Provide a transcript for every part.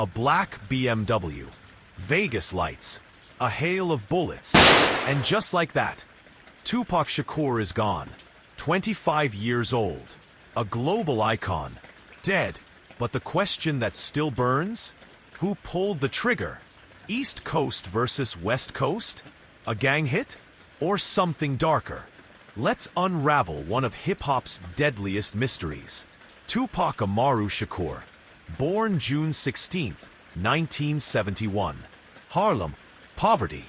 A black BMW. Vegas lights. A hail of bullets. And just like that, Tupac Shakur is gone. 25 years old. A global icon. Dead. But the question that still burns? Who pulled the trigger? East Coast versus West Coast? A gang hit? Or something darker? Let's unravel one of hip-hop's deadliest mysteries. Tupac Amaru Shakur, born June 16, 1971. Harlem, poverty,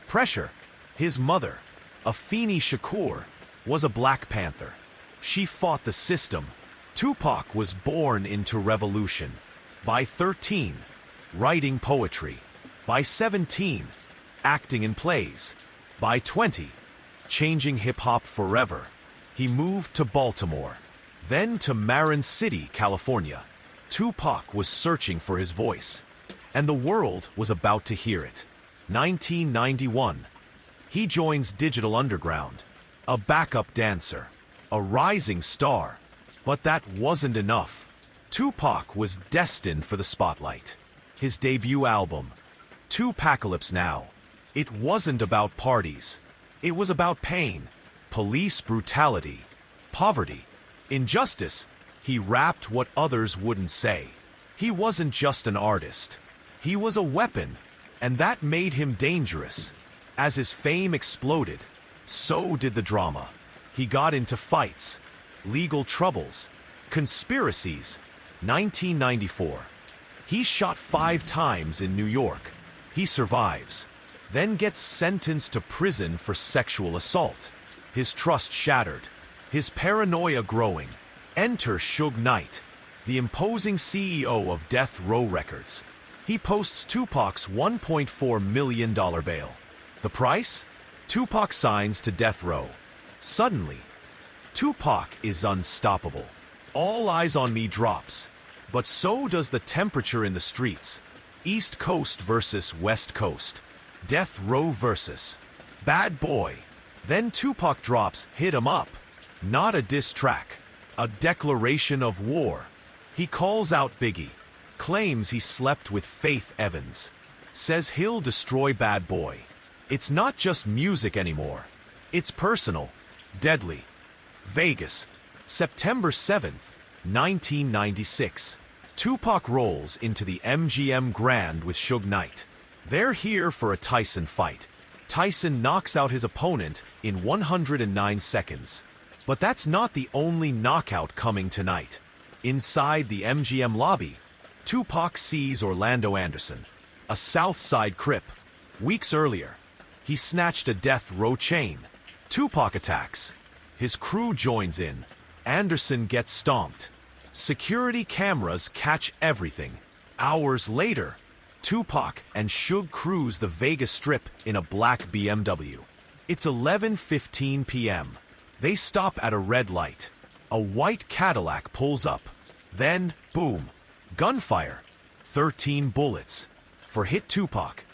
pressure. His mother, Afeni Shakur, was a Black Panther. She fought the system. Tupac was born into revolution. By 13, writing poetry. By 17, acting in plays. By 20, changing hip-hop forever. He moved to Baltimore, then to Marin City, California. Tupac was searching for his voice, and the world was about to hear it. 1991. He joins Digital Underground, a backup dancer, a rising star. But that wasn't enough. Tupac was destined for the spotlight. His debut album, Tupacalypse Now, it wasn't about parties. It was about pain, police brutality, poverty, injustice. He rapped what others wouldn't say. He wasn't just an artist. He was a weapon, and that made him dangerous. As his fame exploded, so did the drama. He got into fights, legal troubles, conspiracies. 1994. He's shot 5 times in New York. He survives, then gets sentenced to prison for sexual assault. His trust shattered, his paranoia growing. Enter Suge Knight, the imposing CEO of Death Row Records. He posts Tupac's $1.4 million bail. The price? Tupac signs to Death Row. Suddenly, Tupac is unstoppable. All Eyes on Me drops, but so does the temperature in the streets. East Coast versus West Coast. Death Row versus Bad Boy. Then Tupac drops Hit 'Em Up. Not a diss track, a declaration of war. He calls out Biggie, claims he slept with Faith Evans, says he'll destroy Bad Boy. It's not just music anymore. It's personal, deadly. Vegas, September 7th, 1996. Tupac rolls into the MGM Grand with Suge Knight. They're here for a Tyson fight. Tyson knocks out his opponent in 109 seconds. But that's not the only knockout coming tonight. Inside the MGM lobby, Tupac sees Orlando Anderson, a South Side Crip. Weeks earlier, he snatched a Death Row chain. Tupac attacks. His crew joins in. Anderson gets stomped. Security cameras catch everything. Hours later, Tupac and Suge cruise the Vegas Strip in a black BMW. It's 11:15 p.m. They stop at a red light. A white Cadillac pulls up. Then, boom, gunfire. 13 bullets. For hit Tupac.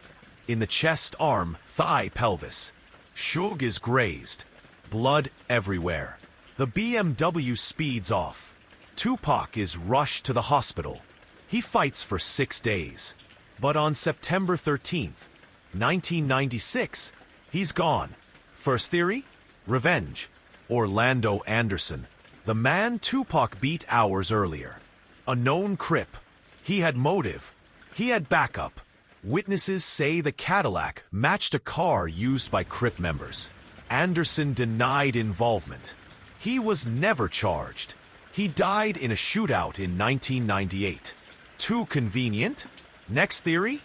In the chest, arm, thigh, pelvis. Suge is grazed. Blood everywhere. The BMW speeds off. Tupac is rushed to the hospital. He fights for 6 days. But on September 13th, 1996, he's gone. First theory? Revenge. Orlando Anderson, the man Tupac beat hours earlier. A known Crip. He had motive. He had backup. Witnesses say the Cadillac matched a car used by Crip members. Anderson denied involvement. He was never charged. He died in a shootout in 1998. Too convenient? Next theory?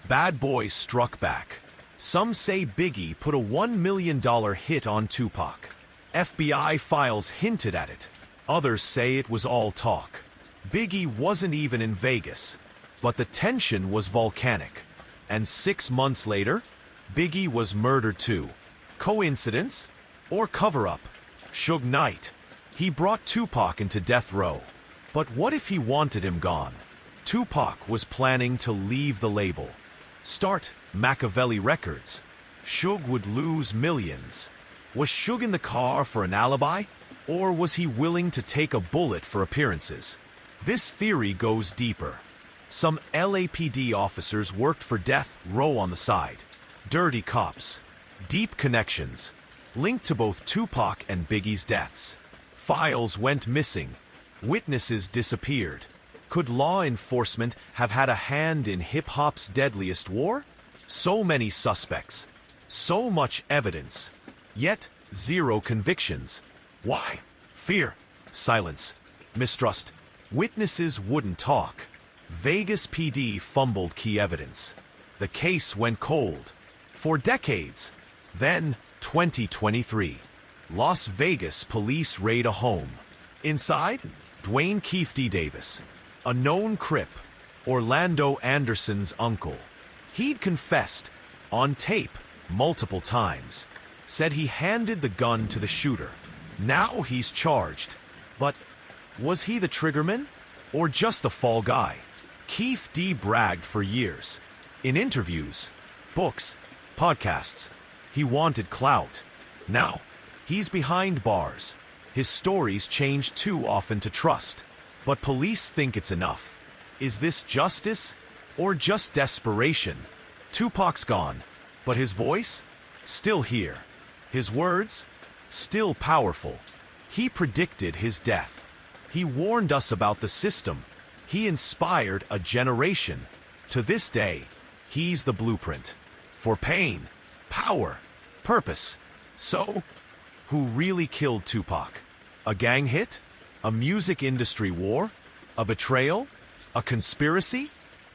Bad Boy struck back. Some say Biggie put a $1 million hit on Tupac. FBI files hinted at it. Others say it was all talk. Biggie wasn't even in Vegas. But the tension was volcanic. And 6 months later, Biggie was murdered too. Coincidence? Or cover-up? Suge Knight. He brought Tupac into Death Row. But what if he wanted him gone? Tupac was planning to leave the label. Start Machiavelli Records. Suge would lose millions. Was Suge in the car for an alibi? Or was he willing to take a bullet for appearances? This theory goes deeper. Some LAPD officers worked for death row on the side. Dirty cops. Deep connections. Linked to both Tupac and Biggie's deaths. Files went missing. Witnesses disappeared. Could law enforcement have had a hand in hip-hop's deadliest war? So many suspects. So much evidence. Yet, zero convictions. Why? Fear. Silence. Mistrust. Witnesses wouldn't talk. Vegas PD fumbled key evidence. The case went cold. For decades. Then, 2023. Las Vegas police raid a home. Inside, Dwayne Keefe D. Davis, a known Crip, Orlando Anderson's uncle. He'd confessed, on tape, multiple times. Said he handed the gun to the shooter. Now he's charged. But was he the triggerman? Or just the fall guy? Keefe D. bragged for years. In interviews, books, podcasts, he wanted clout. Now, he's behind bars. His stories change too often to trust. But police think it's enough. Is this justice or just desperation? Tupac's gone, but his voice? Still here. His words? Still powerful. He predicted his death. He warned us about the system. He inspired a generation. To this day, he's the blueprint. For pain, power, purpose. So, who really killed Tupac? A gang hit? A music industry war? A betrayal? A conspiracy?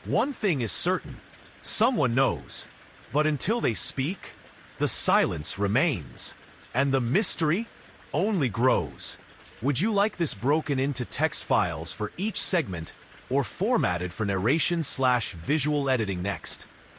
One thing is certain. Someone knows. But until they speak, the silence remains. And the mystery only grows. Would you like this broken into text files for each segment or formatted for narration/visual editing next?